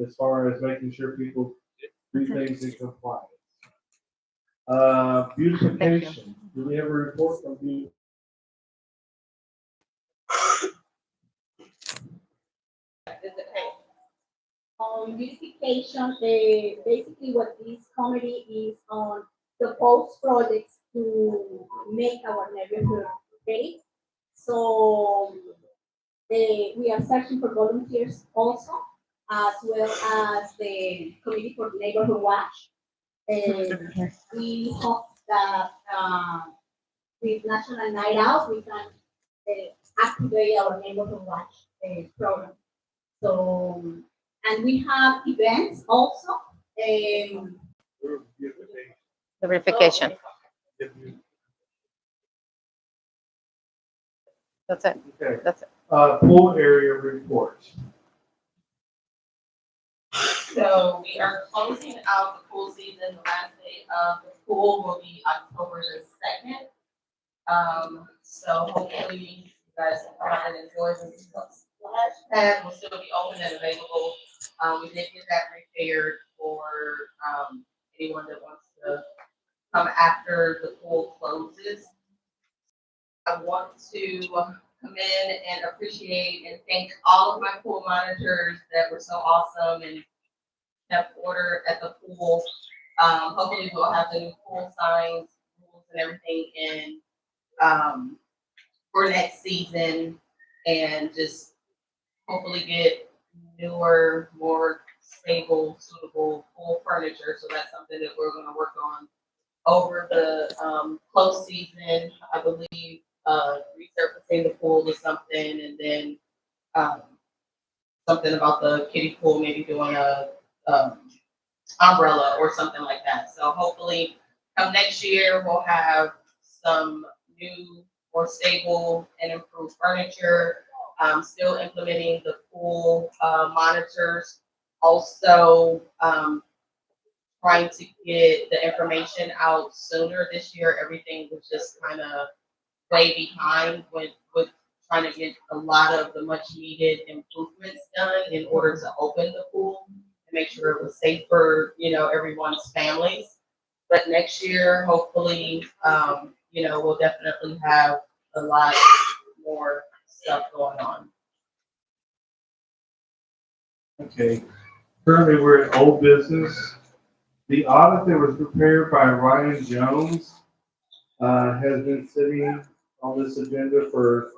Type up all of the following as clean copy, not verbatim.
as far as making sure people do things in compliance. Beautification. Do we have a report from you? Beautification, basically what this committee is on the post projects to make our neighborhood ready. So we are searching for volunteers also, as well as the committee for neighborhood watch. We hope that with National Night Out, we can activate our neighborhood watch program. So, and we have events also. The verification. That's it. Okay. That's it. Pool area report. So we are closing out the pool season. The last day of the pool will be October the 2nd. So hopefully you guys can come out and enjoy the splash pad. Will still be open and available. We did get that repaired for anyone that wants to come after the pool closes. I want to come in and appreciate and thank all of my pool monitors that were so awesome and kept order at the pool. Hopefully we'll have the new pool signs, rules and everything in for next season, and just hopefully get newer, more stable, suitable pool furniture. So that's something that we're gonna work on over the close season. I believe resurfacing the pool is something, and then something about the kiddie pool, maybe doing a umbrella or something like that. So hopefully come next year, we'll have some new, more stable and improved furniture. Still implementing the pool monitors. Also trying to get the information out sooner this year. Everything was just kind of way behind with trying to get a lot of the much needed improvements done in order to open the pool and make sure it was safe for, everyone's families. But next year, hopefully, we'll definitely have a lot more stuff going on. Okay. Currently, we're in old business. The audit that was prepared by Ryan Jones has been sitting on this agenda for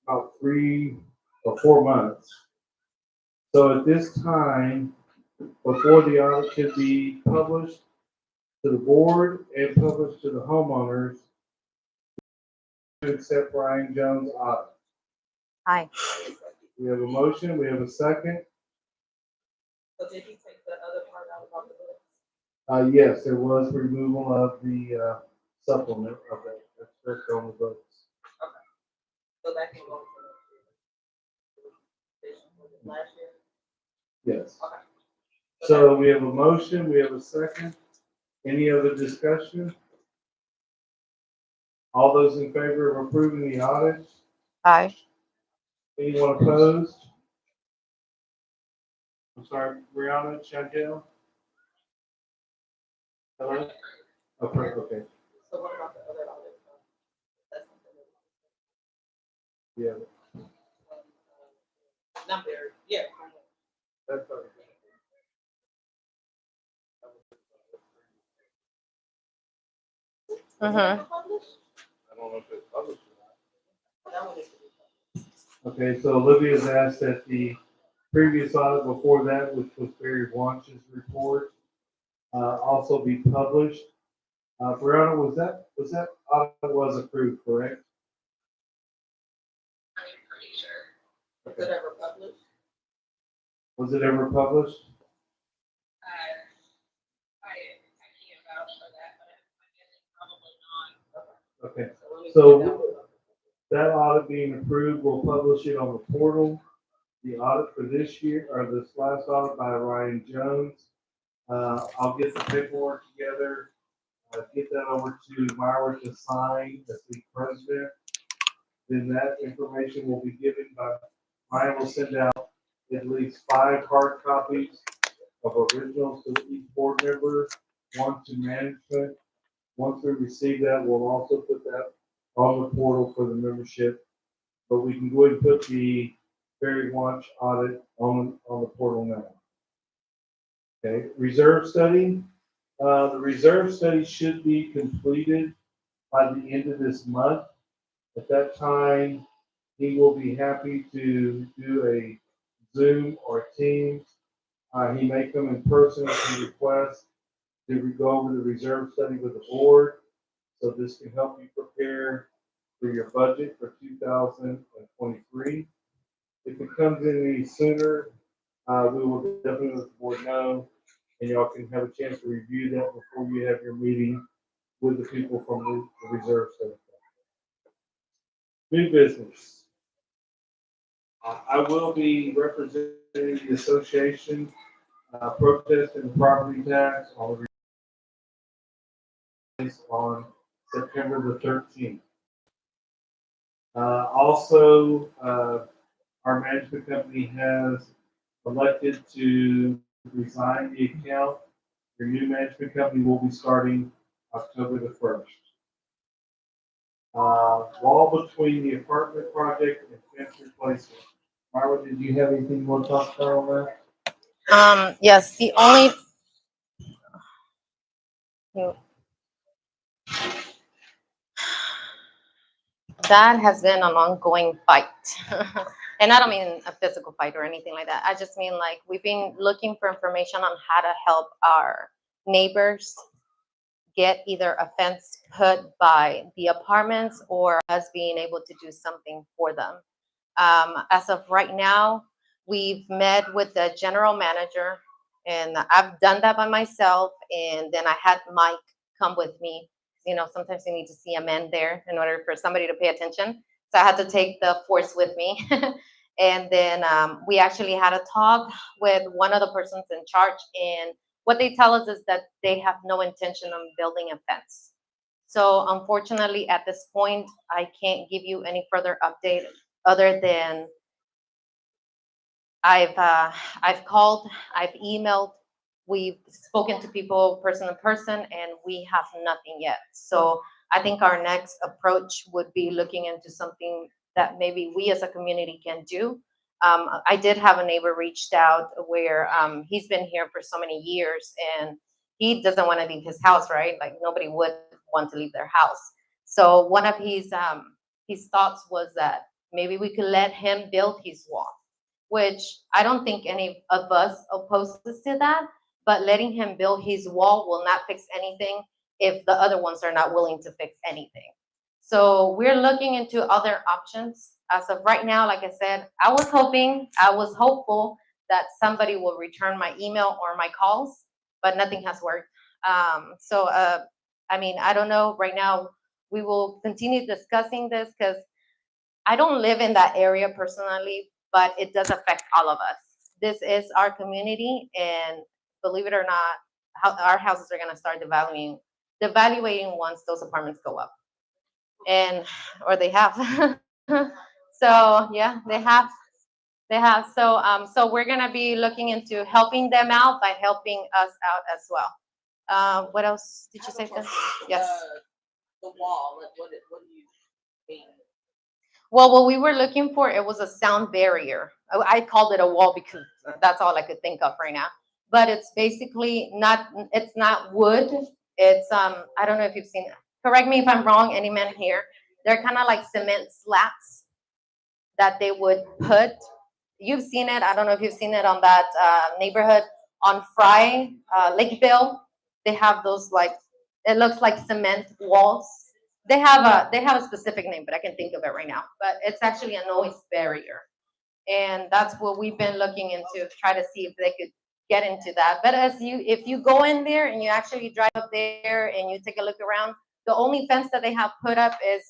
about 3 or 4 months. So at this time, before the audit could be published to the board and published to the homeowners, to accept Ryan Jones' audit. Aye. We have a motion, we have a second. So did he take the other part out about the books? Yes, there was removal of the supplement of that. That's on the books. So that can go to last year? Yes. Okay. So we have a motion, we have a second. Any other discussion? All those in favor of approving the audit? Aye. Anyone opposed? I'm sorry, Brianna, Chantel? Hello? Okay, okay, So what about the other audit? That's something that, yeah. not there, yeah. That's okay. Mm-hmm. I don't know if it's published or That one is to be not. Okay, so Olivia's asked that the previous audit before that, which was Barry Blanch's report, also be published. Brianna, was that audit was approved, correct? I'm pretty sure. Was it ever published? Was it ever published? I can't vouch for that, but I guess probably not. Okay, So let me so get that one. that audit being approved, we'll publish it on the portal. The audit for this year, or this last audit by Ryan Jones. I'll get the paperwork together, get that over to Myra to sign as the president. Then that information will be given by, Ryan will send out at least 5 hard copies of originals to each board member, 1 to management. Once we receive that, we'll also put that on the portal for the membership. But we can go ahead and put the Barry Watch audit on the portal now. Okay, reserve study. The reserve study should be completed by the end of this month. At that time, he will be happy to do a Zoom or Teams. He may come in person if you request to go over the reserve study with the board. So this can help you prepare for your budget for 2023. If it comes in any sooner, we will definitely let the board know, and y'all can have a chance to review that before you have your meeting with the people from the reserve study. New business. I will be representing the association protesting the property tax on September the 13th. Also, our management company has elected to resign the account. Your new management company will be starting October the 1st. Wall between the apartment project and fence replacement. Myra, did you have anything you want to talk about on that? Yes, the only. That has been an ongoing fight. And I don't mean a physical fight or anything like that. I just mean like we've been looking for information on how to help our neighbors get either a fence put by the apartments or us being able to do something for them. As of right now, we've met with the general manager, and I've done that by myself. And then I had Mike come with me. You know, sometimes you need to see a man there in order for somebody to pay attention. So I had to take the force with me. And then we actually had a talk with one of the persons in charge. And what they tell us is that they have no intention of building a fence. So unfortunately, at this point, I can't give you any further update other than I've called, I've emailed, we've spoken to people person to person, and we have nothing yet. So I think our next approach would be looking into something that maybe we as a community can do. I did have a neighbor reached out where he's been here for so many years, and he doesn't want to leave his house, right? Like nobody would want to leave their house. So one of his thoughts was that maybe we could let him build his wall, which I don't think any of us opposes to that, but letting him build his wall will not fix anything if the other ones are not willing to fix anything. So we're looking into other options. As of right now, like I said, I was hopeful that somebody will return my email or my calls, but nothing has worked. I mean, I don't know. Right now, we will continue discussing this because I don't live in that area personally, but it does affect all of us. This is our community, and believe it or not, our houses are going to start devaluating once those apartments go up, or they have. So yeah, they have. So we're going to be looking into helping them out by helping us out as well. What else did you say? Yes. The wall, like what do you mean? Well, what we were looking for, it was a sound barrier. I called it a wall because that's all I could think of right now. But it's basically it's not wood. It's, I don't know if you've seen it. Correct me if I'm wrong, any man here. They're kind of like cement slats that they would put. You've seen it. I don't know if you've seen it on that neighborhood on Fry, Lakeville. They have those it looks like cement walls. They have a specific name, but I can think of it right now. But it's actually a noise barrier, and that's what we've been looking into, try to see if they could get into that. But if you go in there and you actually drive up there and you take a look around, the only fence that they have put up is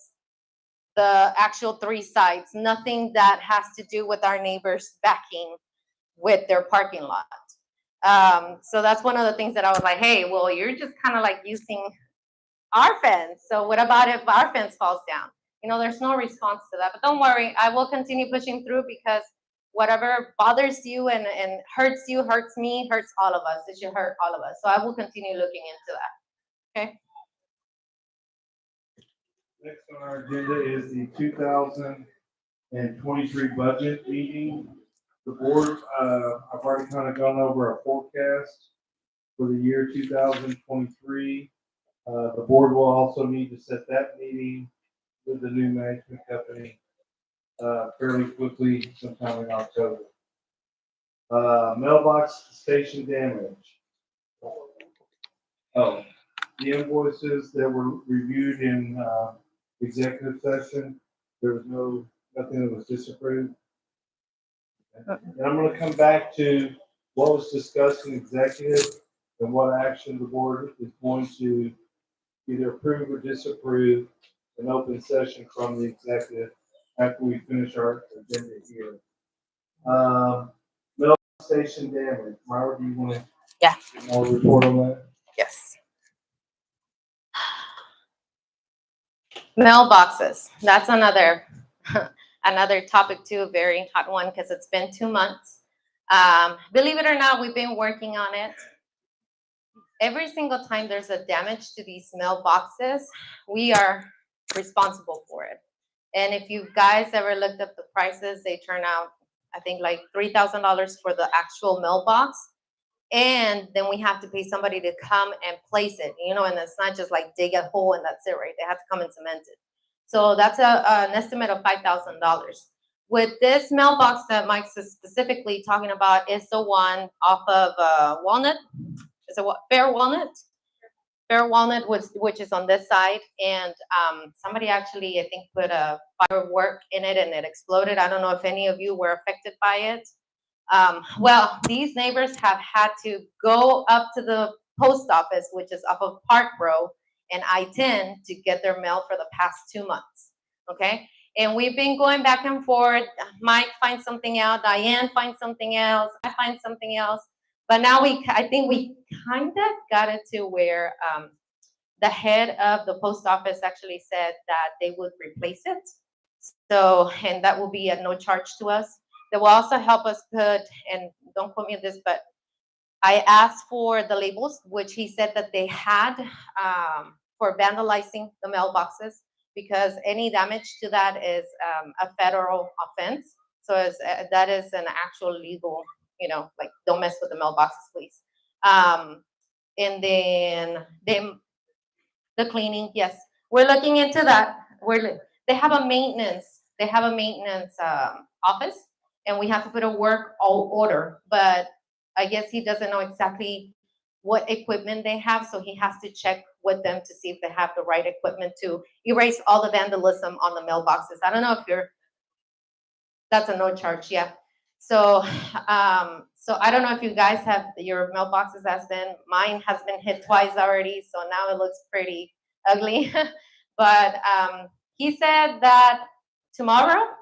the actual 3 sides. Nothing that has to do with our neighbors backing with their parking lot. So that's one of the things that I was like, hey, well, you're just kind of like using our fence. So what about if our fence falls down? You know, there's no response to that. But don't worry, I will continue pushing through because whatever bothers you and hurts you, hurts me, hurts all of us. It should hurt all of us. So I will continue looking into that. Okay. Next on our agenda is the 2023 budget meeting. The board, I've already kind of gone over a forecast for the year 2023. The board will also need to set that meeting with the new management company fairly quickly, sometime in October. Mailbox station damage. Oh, the invoices that were reviewed in executive session, there was nothing that was disapproved. And I'm going to come back to what was discussed in executive and what action the board is going to either approve or disapprove an open session from the executive after we finish our agenda here. Middle station damage. Myra, do you want to? Yeah. More report on that? Yes. Mailboxes. That's another another topic too, a very hot one because it's been 2 months. Believe it or not, we've been working on it. Every single time there's a damage to these mailboxes, we are responsible for it. And if you guys ever looked up the prices, they turn out, I think, like $3,000 for the actual mailbox. And then we have to pay somebody to come and place it, you know, and it's not just like dig a hole and that's it, right? They have to come and cement it. So that's an estimate of $5,000. With this mailbox that Mike's is specifically talking about is the one off of Walnut. Is it Fair Walnut? Fair Walnut, which is on this side. And somebody actually, I think, put a firework in it and it exploded. I don't know if any of you were affected by it. Well, these neighbors have had to go up to the post office, which is off of Park Row and I-10, to get their mail for the past 2 months. Okay. And we've been going back and forth. Mike finds something out. Diane finds something else. I find something else. But now I think we kind of got it to where the head of the post office actually said that they would replace it. So, and that will be at no charge to us. That will also help us put, and don't quote me on this, but I asked for the labels, which he said that they had for vandalizing the mailboxes, because any damage to that is a federal offense. So that is an actual legal, you know, like don't mess with the mailboxes, please. And then the cleaning, yes, we're looking into that. They have a maintenance office, and we have to put a work order, but I guess he doesn't know exactly what equipment they have, so he has to check with them to see if they have the right equipment to erase all the vandalism on the mailboxes. I don't know if that's a no charge, yeah. So, so I don't know if you guys have your mailboxes mine has been hit twice already, so now it looks pretty ugly. But he said that tomorrow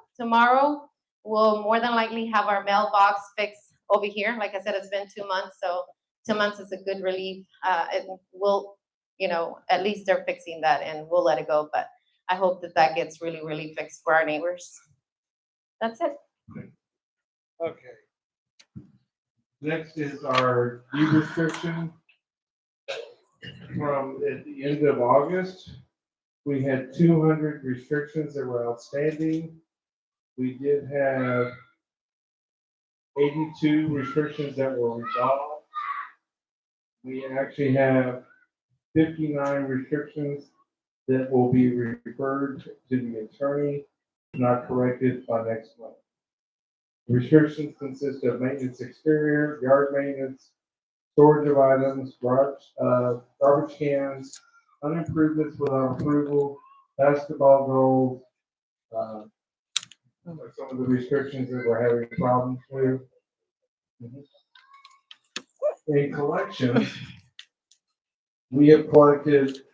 we'll more than likely have our mailbox fixed over here. Like I said, it's been 2 months, so 2 months is a good relief. It will, you know, at least they're fixing that and we'll let it go. But I hope that gets really, really fixed for our neighbors. That's it. Okay. Next is our deed restriction. From at the end of August, we had 200 restrictions that were outstanding. We did have 82 restrictions that were resolved. We actually have 59 restrictions that will be referred to the attorney, not corrected by next month. Restrictions consist of maintenance exterior, yard maintenance, storage of items, garbage cans, unimprovements without approval, basketball goals, some of the restrictions that we're having problems with. In collections, we have collected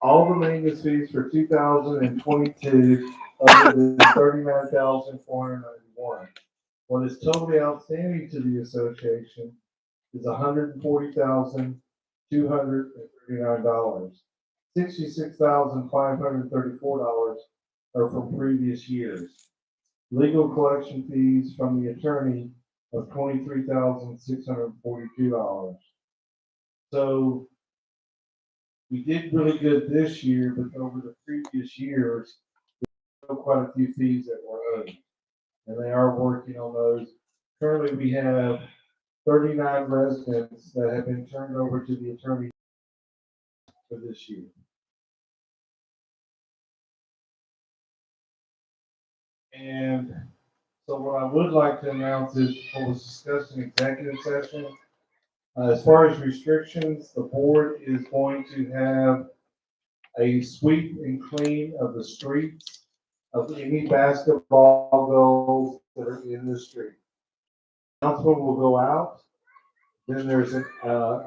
all the maintenance fees for 2022 other than $39,491. What is totally outstanding to the association is $140,239. $66,534 are from previous years. legal collection fees from the attorney of $23,642. So we did really good this year, but over the previous years, there were quite a few fees that were owed. And they are working on those. Currently, we have 39 residents that have been turned over to the attorney for this year. And so what I would like to announce is what was discussed in executive session. As far as restrictions, the board is going to have a sweep and clean of the streets of any basketball goals that are in the street. Announcement will go out. Then there's a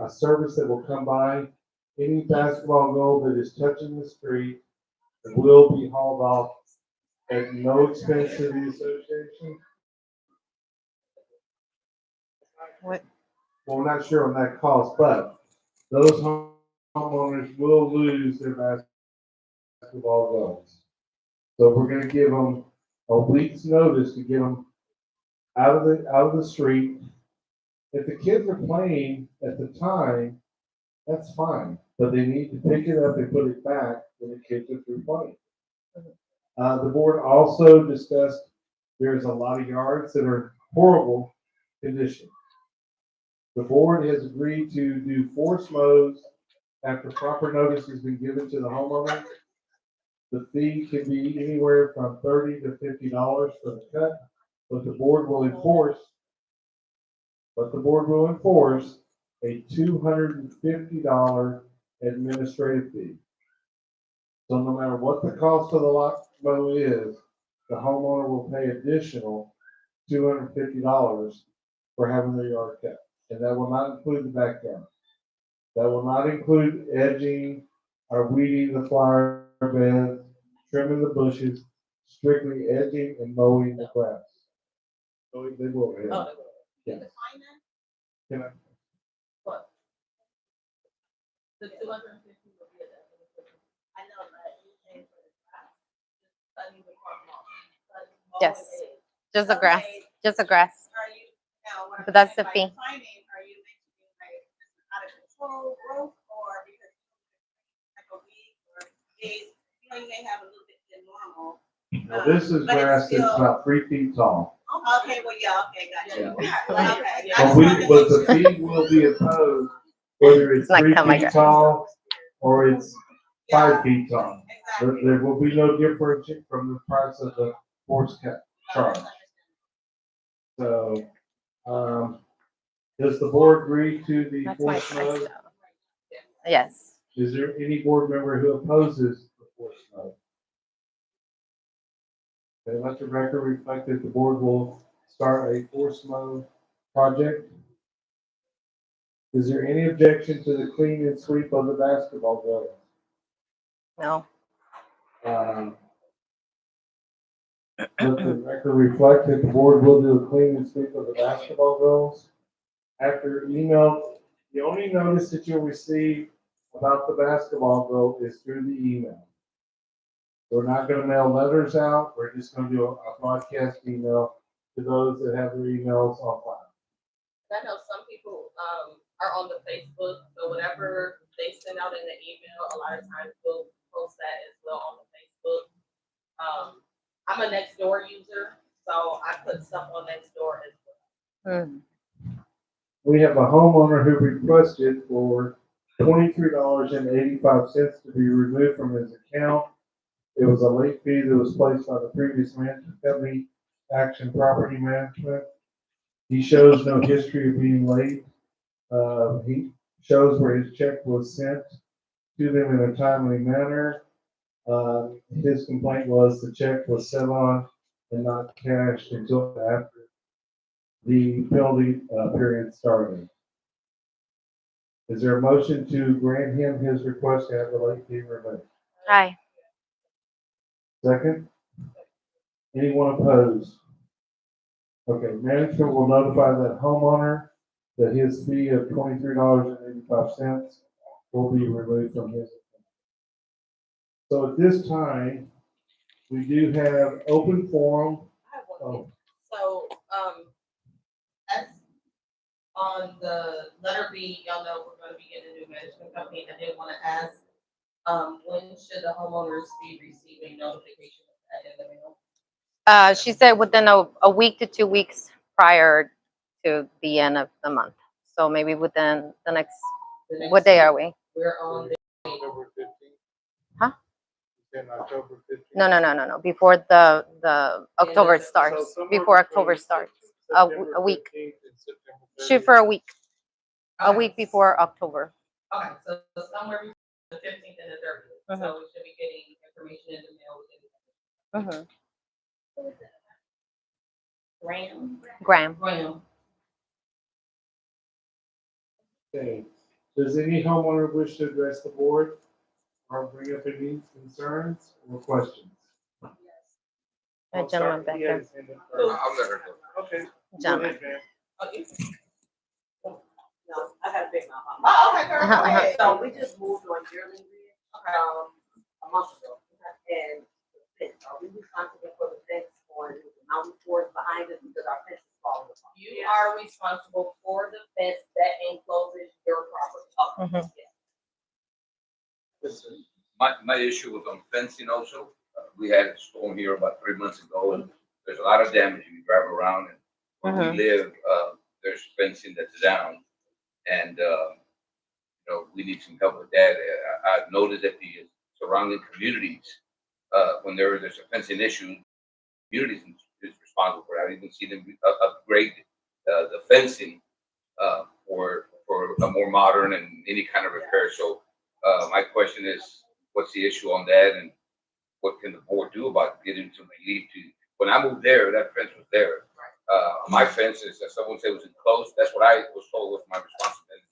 service that will come by. Any basketball goal that is touching the street will be hauled off at no expense to the association. What? Well, we're not sure on that cost, but those homeowners will lose their basketball goals. So we're gonna give them a week's notice to get them out of the street. If the kids are playing at the time, that's fine, but they need to pick it up and put it back when the kids are through playing. The board also discussed there's a lot of yards that are horrible condition. The board has agreed to do force mows after proper notice has been given to the homeowner. The fee can be anywhere from $30 to $50 for the cut, but the board will enforce a $250 administrative fee. So no matter what the cost of the lot mow is, the homeowner will pay additional $250 for having their yard cut. And that will not include the backyard. That will not include edging or weeding the flower beds, trimming the bushes, strictly edging and mowing the grass. So they will. Oh, Yes. Can I? What? The 250 will be that. I know, but you pay for the grass. Just cutting the park off. Yes. Just the grass, just the grass. Are you, now, what I'm But that's the saying fee. by finding, are you mentioning like out of control growth or because like a week or days, you may have a little bit than normal? Now, this is But it's grass that's still- about 3 feet tall. Okay, well, yeah, okay, got you. Yeah. Okay. I But just wanted to but the make sure. fee will be imposed whether it's It's not 3 come, my feet God. tall or it's 5 feet tall. Exactly. There will be no difference from the price of the force cut charge. So, does the board agree to the That's my force price. mode? Though. Yes. Is there any board member who opposes the force mode? Okay, let the record reflect that the board will start a force mode project. Is there any objection to the clean and sweep of the basketball goals? No. Let the record reflect that the board will do a clean and sweep of the basketball goals. After email, the only notice that you'll receive about the basketball goal is through the email. We're not gonna mail letters out, we're just gonna do a broadcast email to those that have their emails on file. I know some people, are on the Facebook, so whatever they send out in the email, a lot of times we'll post that as well on the Facebook. I'm a Nextdoor user, so I put stuff on Nextdoor as well. Mm. We have a homeowner who requested for $23.85 to be removed from his account. It was a late fee that was placed by the previous management company, Action Property Management. He shows no history of being late. He shows where his check was sent to them in a timely manner. His complaint was the check was sent on and not cashed until after the penalty period started. Is there a motion to grant him his request to have the late fee removed? Aye. Second? Anyone opposed? Okay, management will notify that homeowner that his fee of $23.85 will be removed from his account. So at this time, we do have open forum. Oh, So, as on the letter B, y'all know we're gonna be getting a new management company. I did wanna ask, when should the homeowners be receiving notification of that in the mail? She said within a week to 2 weeks prior to the end of the month. So maybe within the next, The next what day are we? We're on the, October 15th? Huh? You said October 15th? No. Before the October So starts, somewhere before between October starts. September A week. 15th and September Shoot for a 30th. week. A okay, week before October. okay, so somewhere between the 15th and the 30th. So we should be getting information in the mail within Graham. Graham. Okay. Does any homeowner wish to address the board or bring up any concerns or questions? A gentleman back there. I'll let her go. Okay. Gentleman. Go ahead, ma'am. No, I got a big mouth. Oh, okay, girl, go ahead. So we just moved on yearly grid, a month ago. And the fence, are we responsible for the fence or the mountain forest behind us because our fence is falling apart? You are responsible for the fence that encloses your property. My issue was on fencing also. We had a storm here about 3 months ago, and there's a lot of damage. You drive around, and where we live, there's fencing that's down, and we need some help with that. I've noticed that the surrounding communities, when there's a fencing issue, communities is responsible for that. I even see them upgrade the fencing for a more modern and any kind of repair. So my question is, what's the issue on that, and what can the board do about getting some relief to? When I moved there, that fence was there. My fence is, as someone said, was enclosed. That's what I was told was my responsibility.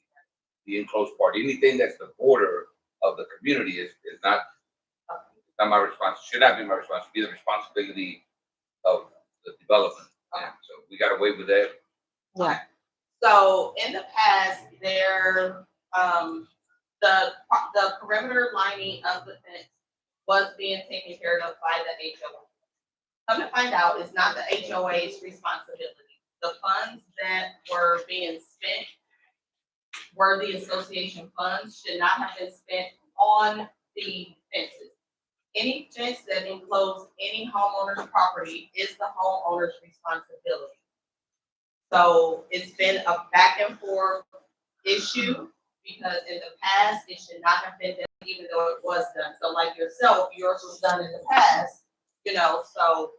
The enclosed part, anything that's the border of the community is not my responsibility. Should not be my responsibility. Be the responsibility of the development. Yeah, so we got away with that. Yeah. So in the past, the perimeter lining of the fence was being taken care of by the HOA. Come to find out, it's not the HOA's responsibility. The funds that were being spent were the association funds, should not have been spent on the fences. Any fence that encloses any homeowner's property is the homeowner's responsibility. So it's been a back and forth issue because in the past, it should not have been done, even though it was done. So like yourself, yours was done in the past, so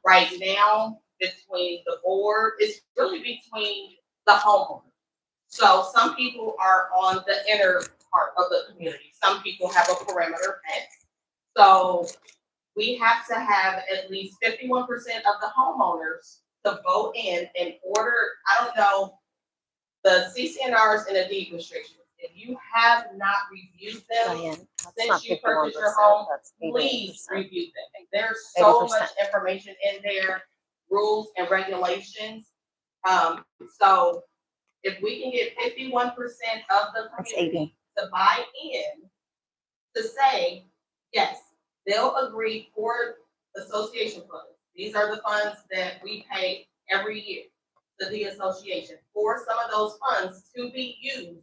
right now, between the board, it's really between the homeowner. So some people are on the inner part of the community. Some people have a perimeter fence. So we have to have at least 51% of the homeowners to vote in order, I don't know, the CCNRs and the deed restrictions. If you have not reviewed them, Diane, that's since not you purchased your 51%, home, that's please 88%. review them. There's so 80%. much information in there, rules and regulations. So if we can get 51% of the That's community 80. to buy in, to say, yes, they'll agree for association funds. These are the funds that we pay every year to the association, for some of those funds to be used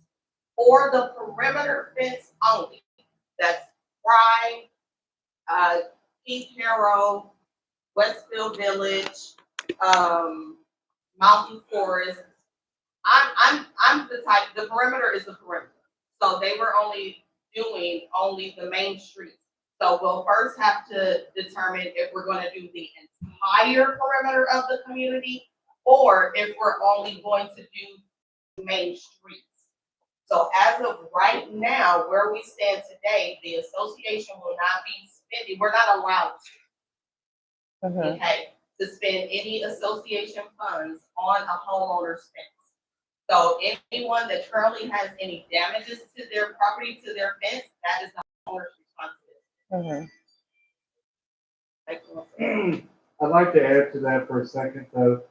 for the perimeter fence only. That's Fry, Keith Harrow, Westfield Village, Mountain Forest. I'm the type, the perimeter is the perimeter. So they were only doing the main streets. So we'll first have to determine if we're gonna do the entire perimeter of the community or if we're only going to do main streets. So as of right now, where we stand today, the association will not be spending, we're not allowed to, okay, to spend any association funds on a homeowner's fence. So anyone that currently has any damages to their property, to their fence, that is the homeowner's responsibility. I'd like to add to that for a second, though.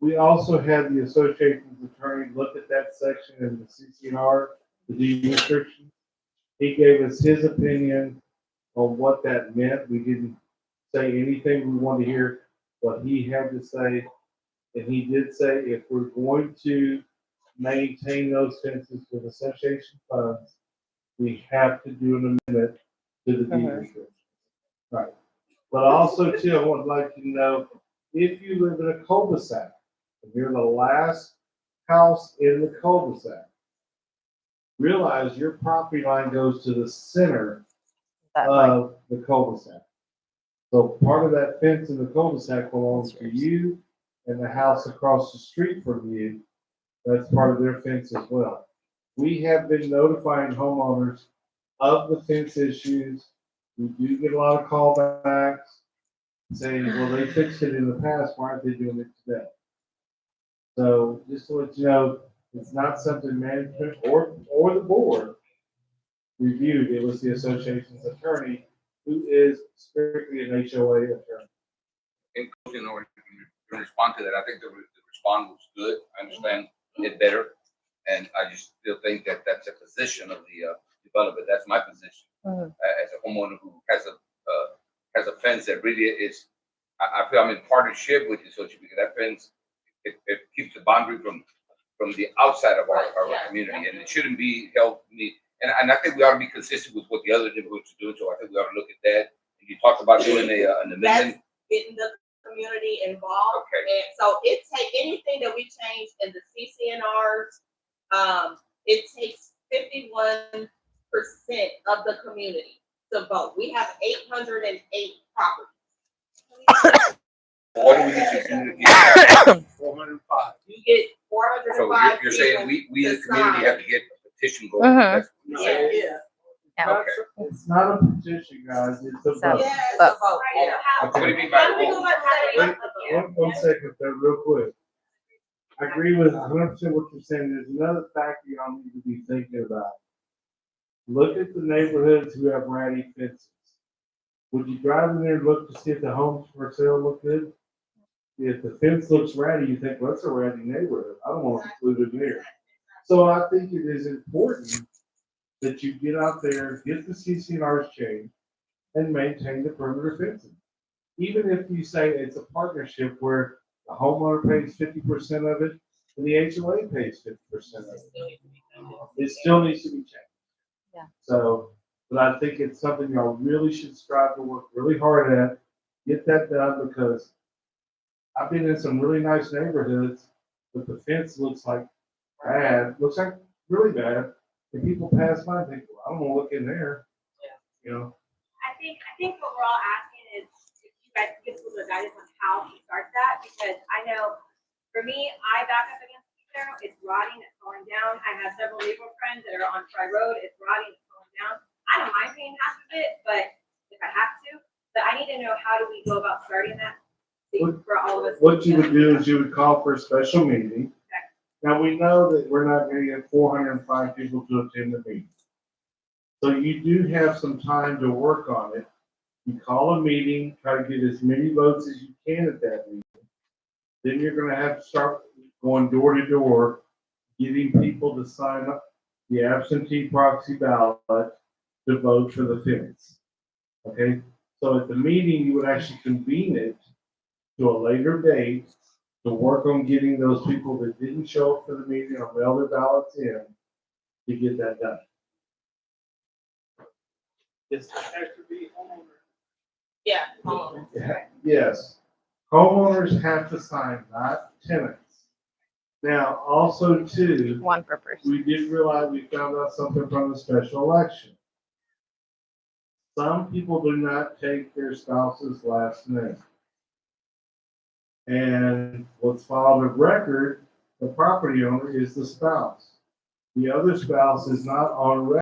We also had the association's attorney look at that section in the CCNR, the deed restriction. He gave us his opinion on what that meant. We didn't say anything. We wanted to hear what he had to say. And he did say if we're going to maintain those fences with association funds, we have to do an amendment to the deed restriction. Right. But also too, I would like you to know, if you live in a cul-de-sac, and you're the last house in the cul-de-sac, realize your property line goes to the center That way. of the cul-de-sac. So part of that fence in the cul-de-sac belongs to you and the house across the street from you. That's part of their fence as well. We have been notifying homeowners of the fence issues. We do get a lot of callbacks saying, well, they fixed it in the past, why aren't they doing it today? So just to let you know, it's not something management or the board reviewed. It was the association's attorney, who is strictly an HOA attorney. In closing, or to respond to that, I think the response was good. I understand it better. And I just still think that that's a position of the developer. That's my position as a homeowner who has a fence that really is, I feel I'm in partnership with the association because that fence, it keeps the boundary from the outside of our community, and it shouldn't be held. And I think we ought to be consistent with what the other neighborhoods are doing. So I think we ought to look at that. And you talked about doing an amendment. Getting the community involved. Okay. And so it takes anything that we change in the CCNRs, it takes 51% of the community to vote. We have 808 properties. What do we need to do to get 405. You get 405. So you're saying we as a community have to get a petition going? That's what you're saying? Yeah. Okay. It's not a petition, guys, it's a vote. Yeah, it's a vote. Yeah. What do you mean by vote? One second, though, real quick. I agree with 100% what you're saying. There's another factor y'all need to be thinking about. Look at the neighborhoods who have ratty fences. Would you drive in there and look to see if the homes for sale look good? If the fence looks ratty, you think, well, that's a ratty neighborhood. I don't want to include it there. So I think it is important that you get out there, get the CCNRs changed, and maintain the perimeter fencing. Even if you say it's a partnership where the homeowner pays 50% of it and the HOA pays 50% of it, it still needs to be changed. Yeah. So, but I think it's something y'all really should strive to work really hard at, get that done, because I've been in some really nice neighborhoods, but the fence looks like bad, looks like really bad. And people pass by and think, well, I don't want to look in there. Yeah. You know? I think what we're all asking is if you guys can give us a little guidance on how to start that, because I know for me, I back up against the arrow, it's rotting, it's falling down. I have several neighbor friends that are on Tri Road, it's rotting, it's falling down. I don't mind paying half of it, but if I have to, but I need to know, how do we go about starting that for all of us? What you would do is you would call for a special meeting. Okay. Now, we know that we're not going to get 405 people to attend the meeting. So you do have some time to work on it. You call a meeting, try to get as many votes as you can at that meeting. Then you're going to have to start going door to door, getting people to sign up the absentee proxy ballot to vote for the fence. Okay? So at the meeting, you would actually convene it to a later date to work on getting those people that didn't show up for the meeting or mail their ballots in to get that done. It's has to be homeowner. Yeah, homeowners. Yes, homeowners have to sign, not tenants. Now, also too, One per person. we did realize, we found out something from the special election. Some people do not take their spouse's last name. And what's filed of record, the property owner is the spouse. The other spouse is not on record